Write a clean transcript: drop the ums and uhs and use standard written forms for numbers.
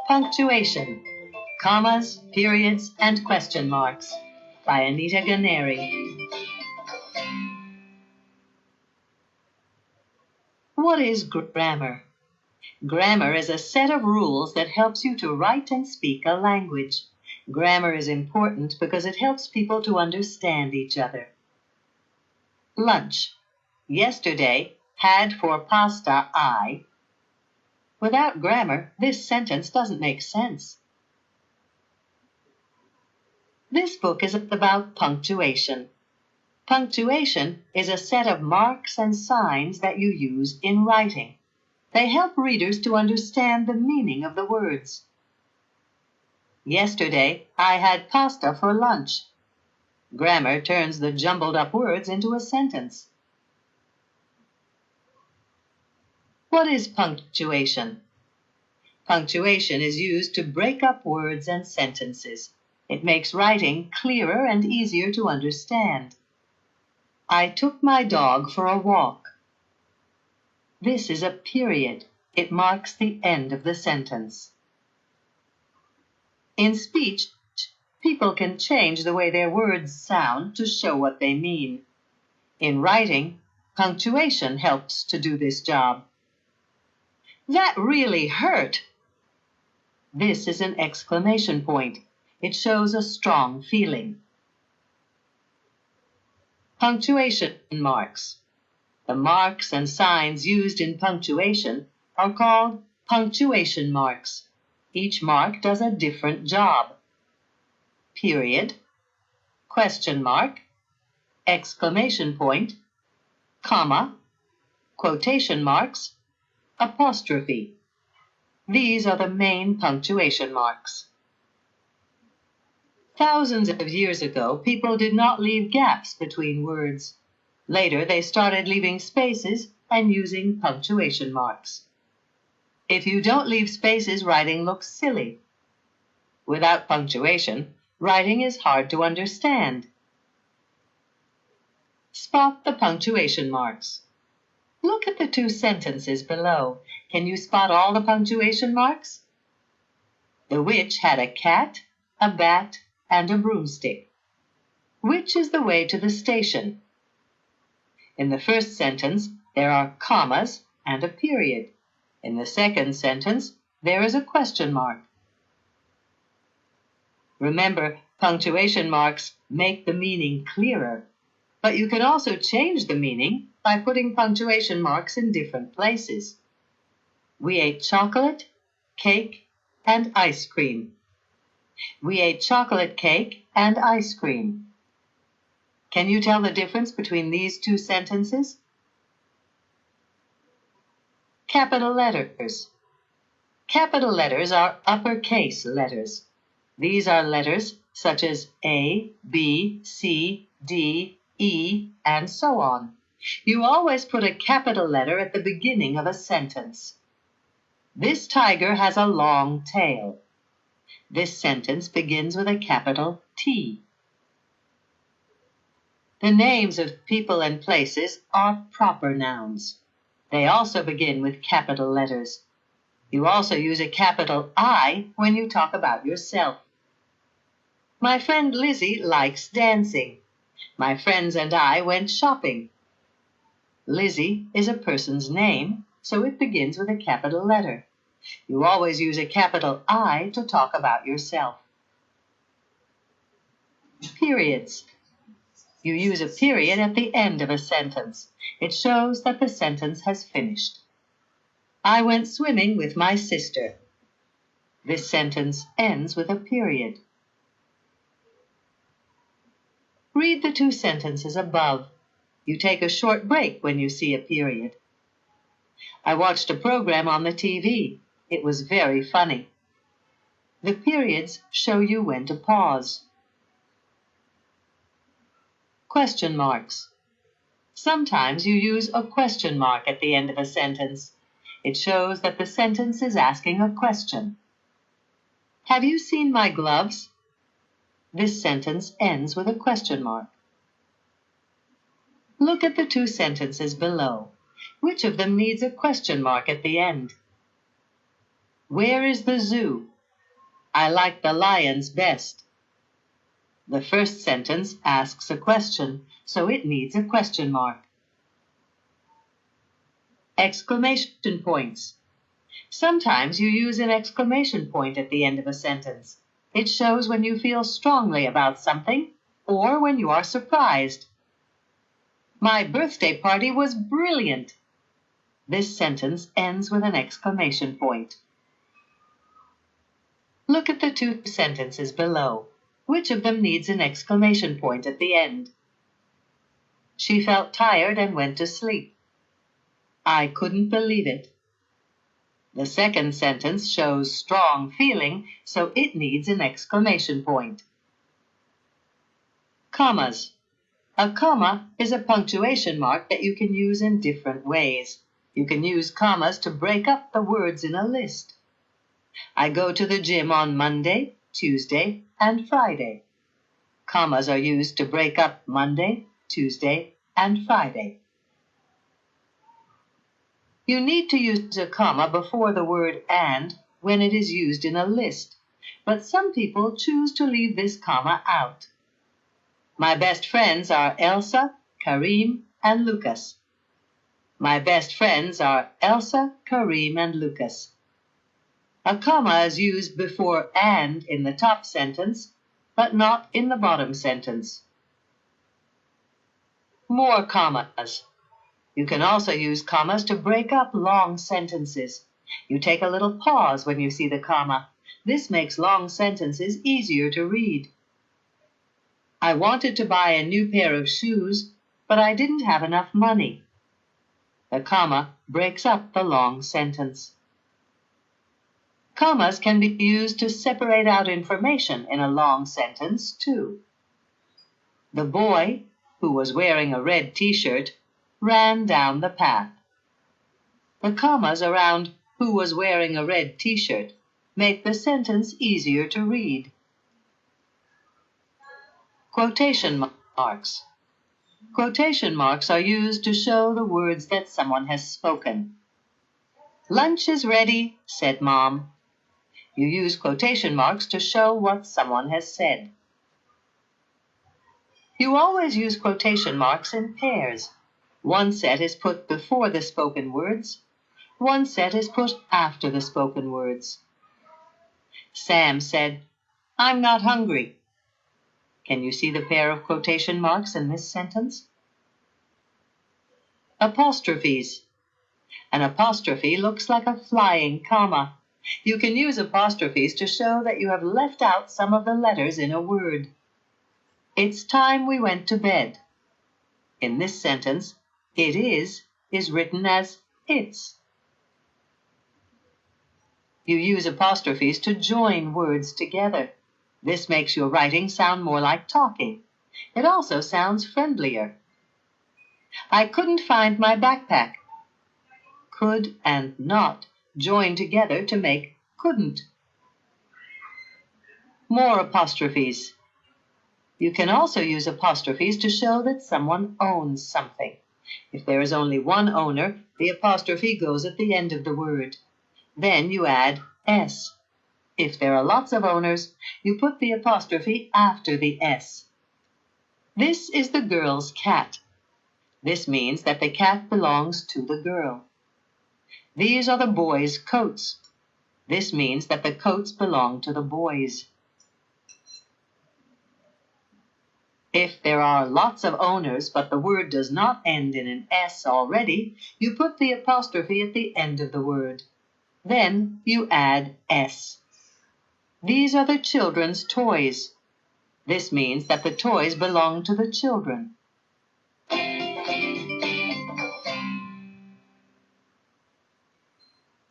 Punctuation, Commas, Periods, and Question Marks by Anita Ganeri. What is grammar? Grammar is a set of rules that helps you to write and speak a language. Grammar is important because it helps people to understand each other. Lunch. Yesterday had for pasta I. Without grammar, this sentence doesn't make sense. This book is about punctuation. Punctuation is a set of marks and signs that you use in writing. They help readers to understand the meaning of the words. Yesterday, I had pasta for lunch. Grammar turns the jumbled up words into a sentence. What is punctuation? Punctuation is used to break up words and sentences. It makes writing clearer and easier to understand. I took my dog for a walk. This is a period. It marks the end of the sentence. In speech, people can change the way their words sound to show what they mean. In writing, punctuation helps to do this job. That really hurt. This is an exclamation point. It shows a strong feeling. Punctuation marks. The marks and signs used in punctuation are called punctuation marks. Each mark does a different job. Period, question mark, exclamation point, comma, quotation marks, apostrophe. These are the main punctuation marks. Thousands of years ago, people did not leave gaps between words. Later, they started leaving spaces and using punctuation marks. If you don't leave spaces, writing looks silly. Without punctuation, writing is hard to understand. Spot the punctuation marks. Look at the two sentences below. Can you spot all the punctuation marks? The witch had a cat, a bat, and a broomstick. Which is the way to the station? In the first sentence, there are commas and a period. In the second sentence, there is a question mark. Remember, punctuation marks make the meaning clearer, but you can also change the meaning by putting punctuation marks in different places. We ate chocolate, cake, and ice cream. We ate chocolate cake and ice cream. Can you tell the difference between these two sentences? Capital letters. Capital letters are uppercase letters. These are letters such as A, B, C, D, E, and so on. You always put a capital letter at the beginning of a sentence. This tiger has a long tail. This sentence begins with a capital T. The names of people and places are proper nouns. They also begin with capital letters. You also use a capital I when you talk about yourself. My friend Lizzie likes dancing. My friends and I went shopping. Lizzie is a person's name, so it begins with a capital letter. You always use a capital I to talk about yourself. Periods. You use a period at the end of a sentence. It shows that the sentence has finished. I went swimming with my sister. This sentence ends with a period. Read the two sentences above. You take a short break when you see a period. I watched a program on the TV. It was very funny. The periods show you when to pause. Question marks. Sometimes you use a question mark at the end of a sentence. It shows that the sentence is asking a question. Have you seen my gloves? This sentence ends with a question mark. Look at the two sentences below. Which of them needs a question mark at the end? Where is the zoo? I like the lions best. The first sentence asks a question, so it needs a question mark. Exclamation points. Sometimes you use an exclamation point at the end of a sentence. It shows when you feel strongly about something or when you are surprised. My birthday party was brilliant. This sentence ends with an exclamation point. Look at the two sentences below. Which of them needs an exclamation point at the end? She felt tired and went to sleep. I couldn't believe it. The second sentence shows strong feeling, so it needs an exclamation point. Commas. A comma is a punctuation mark that you can use in different ways. You can use commas to break up the words in a list. I go to the gym on Monday, Tuesday, and Friday. Commas are used to break up Monday, Tuesday, and Friday. You need to use a comma before the word and when it is used in a list, but some people choose to leave this comma out. My best friends are Elsa, Karim, and Lucas. My best friends are Elsa, Karim, and Lucas. A comma is used before and in the top sentence, but not in the bottom sentence. More commas. You can also use commas to break up long sentences. You take a little pause when you see the comma. This makes long sentences easier to read. I wanted to buy a new pair of shoes, but I didn't have enough money. The comma breaks up the long sentence. Commas can be used to separate out information in a long sentence, too. The boy, who was wearing a red t-shirt, ran down the path. The commas around who was wearing a red t-shirt make the sentence easier to read. Quotation marks. Quotation marks are used to show the words that someone has spoken. Lunch is ready, said Mom. You use quotation marks to show what someone has said. You always use quotation marks in pairs. One set is put before the spoken words. One set is put after the spoken words. Sam said, I'm not hungry. Can you see the pair of quotation marks in this sentence? Apostrophes. An apostrophe looks like a flying comma. You can use apostrophes to show that you have left out some of the letters in a word. It's time we went to bed. In this sentence, it is written as it's. You use apostrophes to join words together. This makes your writing sound more like talking. It also sounds friendlier. I couldn't find my backpack. Could and not join together to make couldn't. More apostrophes. You can also use apostrophes to show that someone owns something. If there is only one owner, the apostrophe goes at the end of the word. Then you add S. If there are lots of owners, you put the apostrophe after the S. This is the girl's cat. This means that the cat belongs to the girl. These are the boys' coats. This means that the coats belong to the boys. If there are lots of owners, but the word does not end in an S already, you put the apostrophe at the end of the word. Then you add S. These are the children's toys. This means that the toys belong to the children.